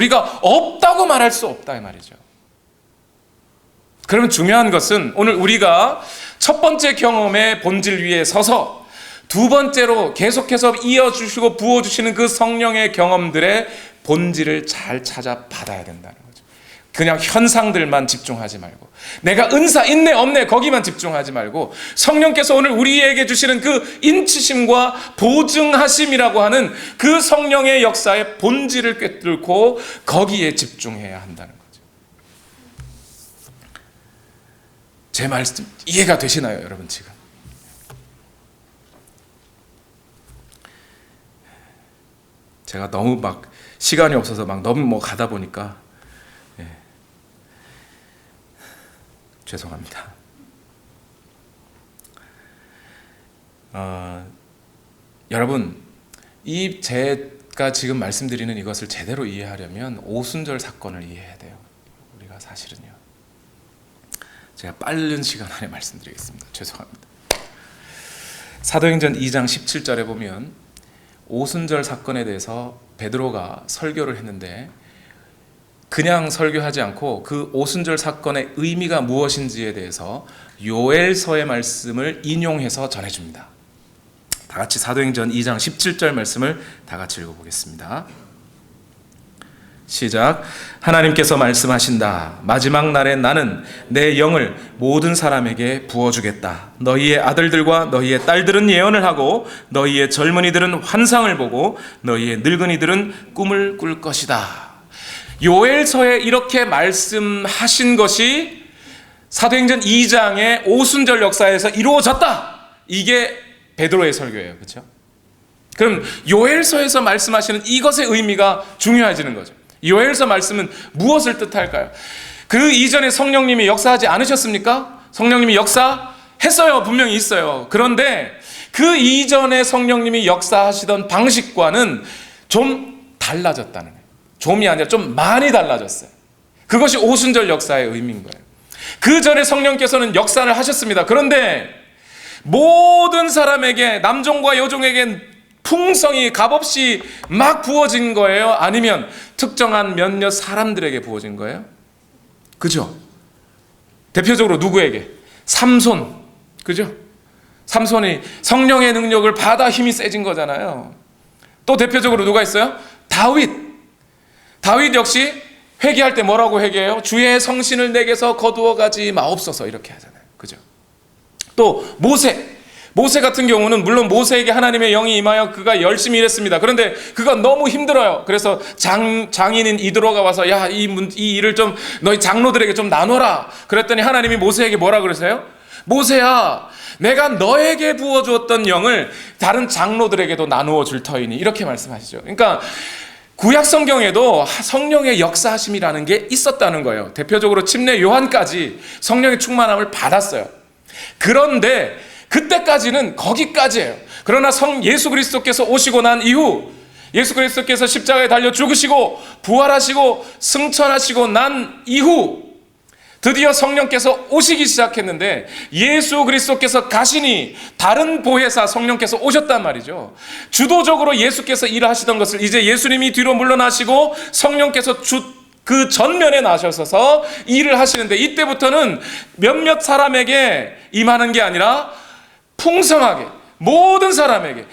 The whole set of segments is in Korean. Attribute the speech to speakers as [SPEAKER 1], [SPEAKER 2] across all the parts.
[SPEAKER 1] 우리가 없다고 말할 수 없다 이 말이죠. 그러면 중요한 것은 오늘 우리가 첫 번째 경험의 본질 위에 서서 두 번째로 계속해서 이어주시고 부어주시는 그 성령의 경험들의 본질을 잘 찾아 받아야 된다는 거죠. 그냥 현상들만 집중하지 말고, 내가 은사 있네 없네 거기만 집중하지 말고, 성령께서 오늘 우리에게 주시는 그 인치심과 보증하심이라고 하는 그 성령의 역사의 본질을 꿰뚫고 거기에 집중해야 한다는 거죠. 제 말씀 이해가 되시나요, 여러분? 지금 제가 너무 막 시간이 없어서 막 너무 가다 보니까 죄송합니다. 여러분, 이 제가 지금 말씀드리는 이것을 제대로 이해하려면 오순절 사건을 이해해야 돼요. 우리가 사실은요. 제가 빠른 시간 안에 말씀드리겠습니다. 죄송합니다. 사도행전 2장 17절에 보면 오순절 사건에 대해서 베드로가 설교를 했는데, 그냥 설교하지 않고 그 오순절 사건의 의미가 무엇인지에 대해서 요엘서의 말씀을 인용해서 전해줍니다. 다 같이 사도행전 2장 17절 말씀을 다 같이 읽어보겠습니다. 시작. 하나님께서 말씀하신다. 마지막 날에 나는 내 영을 모든 사람에게 부어주겠다. 너희의 아들들과 너희의 딸들은 예언을 하고 너희의 젊은이들은 환상을 보고 너희의 늙은이들은 꿈을 꿀 것이다. 요엘서에 이렇게 말씀하신 것이 사도행전 2장의 오순절 역사에서 이루어졌다. 이게 베드로의 설교예요. 그렇죠? 그럼 요엘서에서 말씀하시는 이것의 의미가 중요해지는 거죠. 요엘서 말씀은 무엇을 뜻할까요? 그 이전에 성령님이 역사하지 않으셨습니까? 성령님이 역사했어요. 분명히 있어요. 그런데 그 이전에 성령님이 역사하시던 방식과는 좀 달라졌다는 거예요. 좀이 아니라 좀 많이 달라졌어요. 그것이 오순절 역사의 의미인 거예요. 그 전에 성령께서는 역사를 하셨습니다. 그런데 모든 사람에게, 남종과 여종에게 풍성이 값없이 막 부어진 거예요? 아니면 특정한 몇몇 사람들에게 부어진 거예요? 그죠? 대표적으로 누구에게? 삼손. 그죠? 삼손이 성령의 능력을 받아 힘이 세진 거잖아요. 또 대표적으로 누가 있어요? 다윗. 다윗 역시 회개할 때 뭐라고 회개해요? 주의 성신을 내게서 거두어 가지 마옵소서, 이렇게 하잖아요. 그죠? 또 모세 같은 경우는 물론 모세에게 하나님의 영이 임하여 그가 열심히 일했습니다. 그런데 그가 너무 힘들어요. 그래서 장인인 이드로가 와서 야, 이 일을 좀 너희 장로들에게 좀 나눠라. 그랬더니 하나님이 모세에게 뭐라 그러세요? 모세야, 내가 너에게 부어주었던 영을 다른 장로들에게도 나누어 줄 터이니, 이렇게 말씀하시죠. 그러니까 구약 성경에도 성령의 역사하심이라는 게 있었다는 거예요. 대표적으로 침례 요한까지 성령의 충만함을 받았어요. 그런데 그때까지는 거기까지예요. 그러나 예수 그리스도께서 오시고 난 이후, 예수 그리스도께서 십자가에 달려 죽으시고 부활하시고 승천하시고 난 이후 드디어 성령께서 오시기 시작했는데, 예수 그리스도께서 가시니 다른 보혜사 성령께서 오셨단 말이죠. 주도적으로 예수께서 일하시던 것을 이제 예수님이 뒤로 물러나시고 성령께서 그 전면에 나셔서 일을 하시는데, 이때부터는 몇몇 사람에게 임하는 게 아니라 풍성하게 모든 사람에게,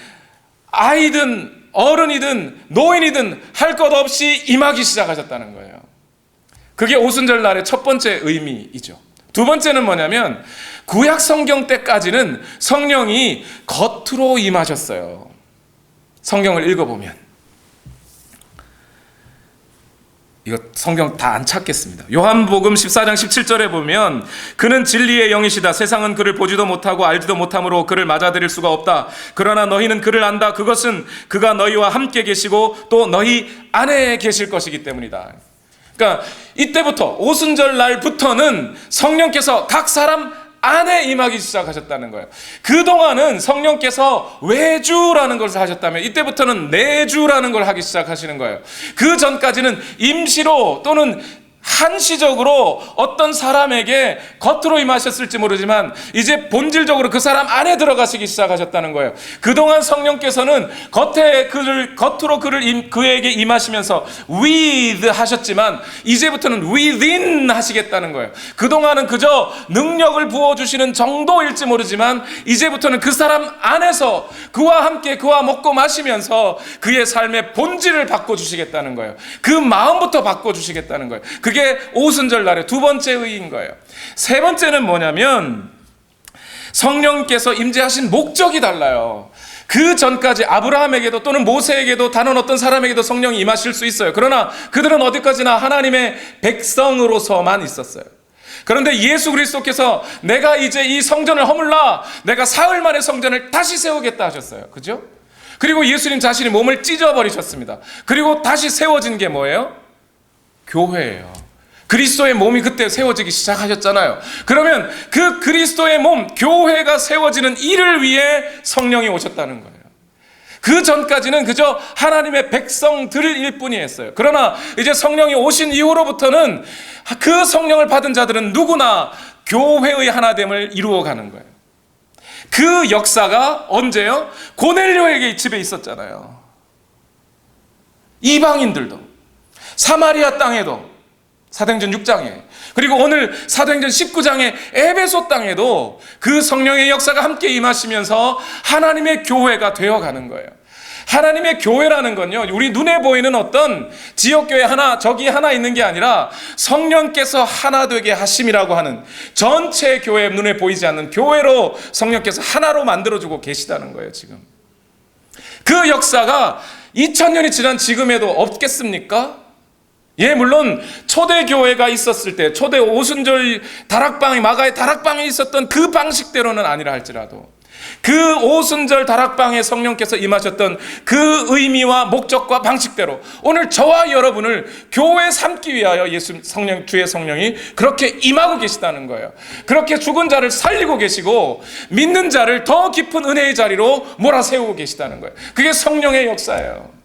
[SPEAKER 1] 아이든 어른이든 노인이든 할 것 없이 임하기 시작하셨다는 거예요. 그게 오순절 날의 첫 번째 의미이죠. 두 번째는 뭐냐면, 구약 성경 때까지는 성령이 겉으로 임하셨어요. 성경을 읽어보면, 이거 성경 다 안 찾겠습니다. 요한복음 14장 17절에 보면 그는 진리의 영이시다. 세상은 그를 보지도 못하고 알지도 못하므로 그를 맞아들일 수가 없다. 그러나 너희는 그를 안다. 그것은 그가 너희와 함께 계시고 또 너희 안에 계실 것이기 때문이다. 그러니까 이때부터, 오순절 날부터는 성령께서 각 사람 안에 임하기 시작하셨다는 거예요. 그동안은 성령께서 외주라는 것을 하셨다면 이때부터는 내주라는 걸 하기 시작하시는 거예요. 그 전까지는 임시로 또는 한시적으로 어떤 사람에게 겉으로 임하셨을지 모르지만 이제 본질적으로 그 사람 안에 들어가시기 시작하셨다는 거예요. 그동안 성령께서는 겉으로 그에게 임하시면서 with 하셨지만 이제부터는 within 하시겠다는 거예요. 그동안은 그저 능력을 부어주시는 정도일지 모르지만 이제부터는 그 사람 안에서 그와 함께 그와 먹고 마시면서 그의 삶의 본질을 바꿔주시겠다는 거예요. 그 마음부터 바꿔주시겠다는 거예요. 그게 오순절 날의 두 번째 의의인 거예요. 세 번째는 뭐냐면 성령께서 임재하신 목적이 달라요. 그 전까지 아브라함에게도 또는 모세에게도 다른 어떤 사람에게도 성령이 임하실 수 있어요. 그러나 그들은 어디까지나 하나님의 백성으로서만 있었어요. 그런데 예수 그리스도께서 내가 이제 이 성전을 허물라 내가 사흘 만에 성전을 다시 세우겠다 하셨어요. 그죠? 그리고 예수님 자신이 몸을 찢어버리셨습니다. 그리고 다시 세워진 게 뭐예요? 교회예요. 그리스도의 몸이 그때 세워지기 시작하셨잖아요. 그러면 그 그리스도의 몸, 교회가 세워지는 일을 위해 성령이 오셨다는 거예요. 그 전까지는 그저 하나님의 백성들일 뿐이었어요. 그러나 이제 성령이 오신 이후로부터는 그 성령을 받은 자들은 누구나 교회의 하나됨을 이루어가는 거예요. 그 역사가 언제요? 고넬료에게 집에 있었잖아요. 이방인들도 사마리아 땅에도 사도행전 6장에 그리고 오늘 사도행전 19장의 에베소 땅에도 그 성령의 역사가 함께 임하시면서 하나님의 교회가 되어가는 거예요. 하나님의 교회라는 건요, 우리 눈에 보이는 어떤 지역교회 하나, 저기 하나 있는 게 아니라 성령께서 하나 되게 하심이라고 하는 전체 교회, 눈에 보이지 않는 교회로 성령께서 하나로 만들어주고 계시다는 거예요, 지금. 그 역사가 2000년이 지난 지금에도 없겠습니까? 예, 물론 초대교회가 있었을 때, 초대 오순절 다락방이, 마가의 다락방에 있었던 그 방식대로는 아니라 할지라도 그 오순절 다락방에 성령께서 임하셨던 그 의미와 목적과 방식대로 오늘 저와 여러분을 교회 삼기 위하여 주의 성령이 그렇게 임하고 계시다는 거예요. 그렇게 죽은 자를 살리고 계시고 믿는 자를 더 깊은 은혜의 자리로 몰아세우고 계시다는 거예요. 그게 성령의 역사예요.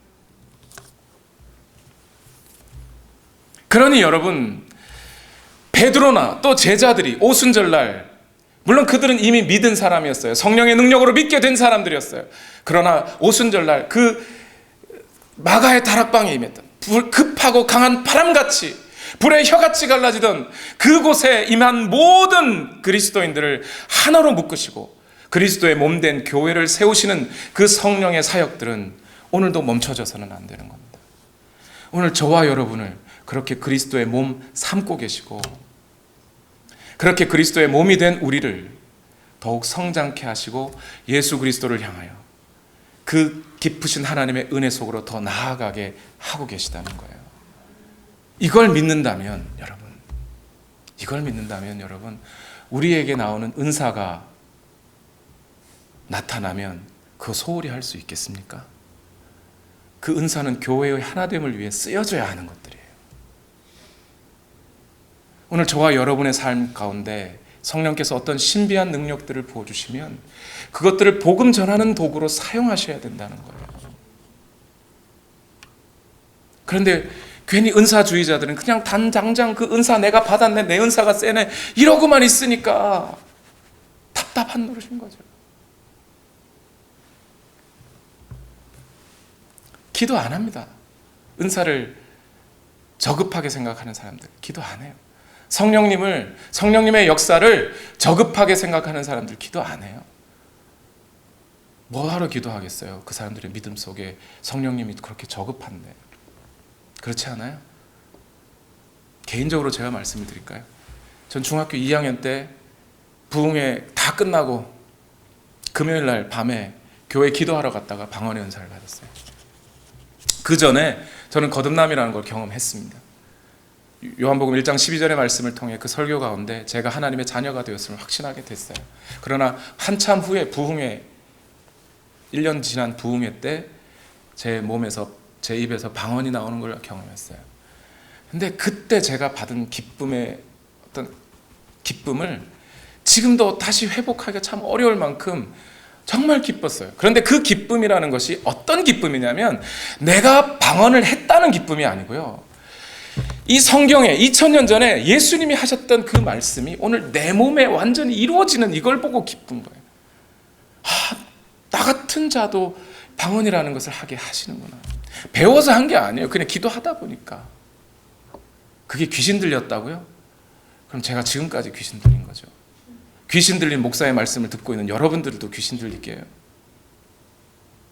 [SPEAKER 1] 그러니 여러분, 베드로나 또 제자들이 오순절날, 물론 그들은 이미 믿은 사람이었어요. 성령의 능력으로 믿게 된 사람들이었어요. 그러나 오순절날 그 마가의 다락방에 임했던 급하고 강한 바람같이 불의 혀같이 갈라지던 그곳에 임한 모든 그리스도인들을 하나로 묶으시고 그리스도의 몸된 교회를 세우시는 그 성령의 사역들은 오늘도 멈춰져서는 안 되는 겁니다. 오늘 저와 여러분을 그렇게 그리스도의 몸 삼고 계시고 그렇게 그리스도의 몸이 된 우리를 더욱 성장케 하시고 예수 그리스도를 향하여 그 깊으신 하나님의 은혜 속으로 더 나아가게 하고 계시다는 거예요. 이걸 믿는다면 여러분, 우리에게 나오는 은사가 나타나면 그거 소홀히 할 수 있겠습니까? 그 은사는 교회의 하나됨을 위해 쓰여져야 하는 것들이에요. 오늘 저와 여러분의 삶 가운데 성령께서 어떤 신비한 능력들을 부어주시면 그것들을 복음 전하는 도구로 사용하셔야 된다는 거예요. 그런데 괜히 은사주의자들은 그냥 당장 그 은사 내가 받았네, 내 은사가 세네 이러고만 있으니까 답답한 노릇인 거죠. 기도 안 합니다. 은사를 저급하게 생각하는 사람들 기도 안 해요. 성령님의 역사를 저급하게 생각하는 사람들 기도 안 해요. 뭐하러 기도하겠어요? 그 사람들의 믿음 속에 성령님이 그렇게 저급한데. 그렇지 않아요? 개인적으로 제가 말씀을 드릴까요? 전 중학교 2학년 때 부흥회 다 끝나고 금요일 날 밤에 교회 기도하러 갔다가 방언의 은사를 받았어요. 그 전에 저는 거듭남이라는 걸 경험했습니다. 요한복음 1장 12절의 말씀을 통해 그 설교 가운데 제가 하나님의 자녀가 되었음을 확신하게 됐어요. 그러나 한참 후에 부흥회 1년 지난 부흥회 때 제 몸에서 제 입에서 방언이 나오는 걸 경험했어요. 근데 그때 제가 받은 기쁨의 어떤 기쁨을 지금도 다시 회복하기가 참 어려울 만큼 정말 기뻤어요. 그런데 그 기쁨이라는 것이 어떤 기쁨이냐면 내가 방언을 했다는 기쁨이 아니고요. 이 성경에 2000년 전에 예수님이 하셨던 그 말씀이 오늘 내 몸에 완전히 이루어지는 이걸 보고 기쁜 거예요. 나 같은 자도 방언이라는 것을 하게 하시는구나. 배워서 한 게 아니에요. 그냥 기도하다 보니까. 그게 귀신 들렸다고요? 그럼 제가 지금까지 귀신 들린 거죠. 귀신 들린 목사의 말씀을 듣고 있는 여러분들도 귀신 들릴게요.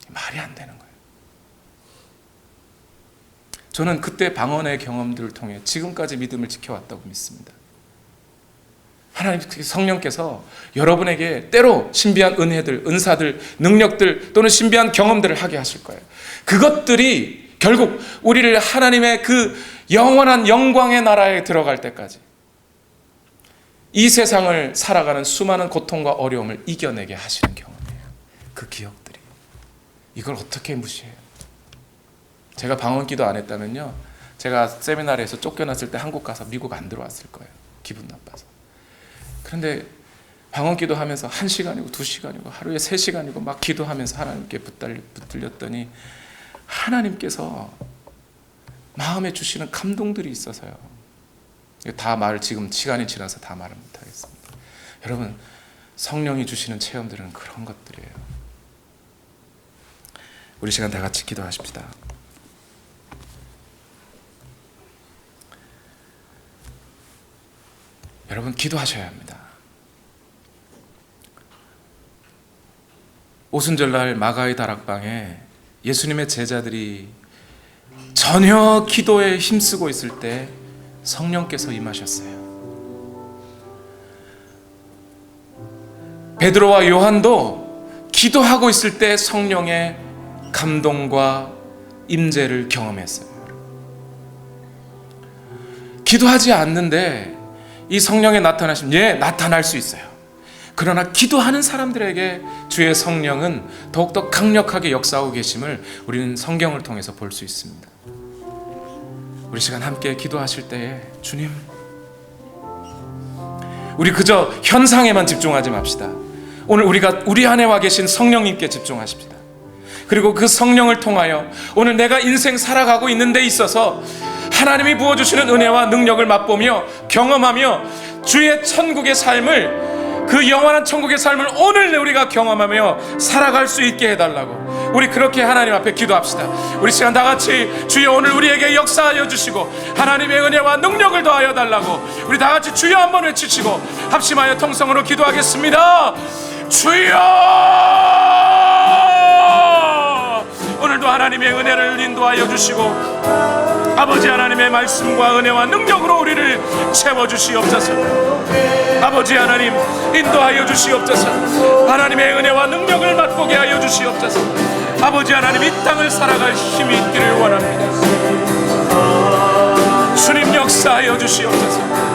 [SPEAKER 1] 말이 안 되는 거예요. 저는 그때 방언의 경험들을 통해 지금까지 믿음을 지켜왔다고 믿습니다. 하나님 성령께서 여러분에게 때로 신비한 은혜들, 은사들, 능력들 또는 신비한 경험들을 하게 하실 거예요. 그것들이 결국 우리를 하나님의 그 영원한 영광의 나라에 들어갈 때까지 이 세상을 살아가는 수많은 고통과 어려움을 이겨내게 하시는 경험이에요. 그 기억들이. 이걸 어떻게 무시해요? 제가 방언기도 안 했다면요, 제가 세미나리에서 쫓겨났을 때 한국 가서 미국 안 들어왔을 거예요. 기분 나빠서. 그런데 방언기도 하면서 1시간이고 2시간이고 하루에 3시간이고 막 기도하면서 하나님께 붙들렸더니 하나님께서 마음에 주시는 감동들이 있어서요. 다 말을 지금 시간이 지나서 다 말을 못하겠습니다. 여러분, 성령이 주시는 체험들은 그런 것들이에요. 우리 시간 다 같이 기도하십시다. 여러분, 기도하셔야 합니다. 오순절날 마가의 다락방에 예수님의 제자들이 전혀 기도에 힘쓰고 있을 때 성령께서 임하셨어요. 베드로와 요한도 기도하고 있을 때 성령의 감동과 임재를 경험했어요. 기도하지 않는데 이 성령의 나타나심, 나타날 수 있어요. 그러나 기도하는 사람들에게 주의 성령은 더욱더 강력하게 역사하고 계심을 우리는 성경을 통해서 볼 수 있습니다. 우리 시간 함께 기도하실 때에 주님, 우리 그저 현상에만 집중하지 맙시다. 오늘 우리가 우리 안에 와 계신 성령님께 집중하십시다. 그리고 그 성령을 통하여 오늘 내가 인생 살아가고 있는 데 있어서 하나님이 부어주시는 은혜와 능력을 맛보며 경험하며 주의 천국의 삶을, 그 영원한 천국의 삶을 오늘 우리가 경험하며 살아갈 수 있게 해달라고 우리 그렇게 하나님 앞에 기도합시다. 우리 시간 다 같이 주여 오늘 우리에게 역사하여 주시고 하나님의 은혜와 능력을 더하여 달라고 우리 다 같이 주여 한번 외치시고 합심하여 통성으로 기도하겠습니다. 주여! 오늘도 하나님의 은혜를 인도하여 주시고 아버지 하나님의 말씀과 은혜와 능력으로 우리를 채워주시옵소서. 아버지 하나님 인도하여 주시옵소서. 하나님의 은혜와 능력을 맛보게 하여 주시옵소서. 아버지 하나님 이 땅을 살아갈 힘이 있기를 원합니다. 주님 역사하여 주시옵소서.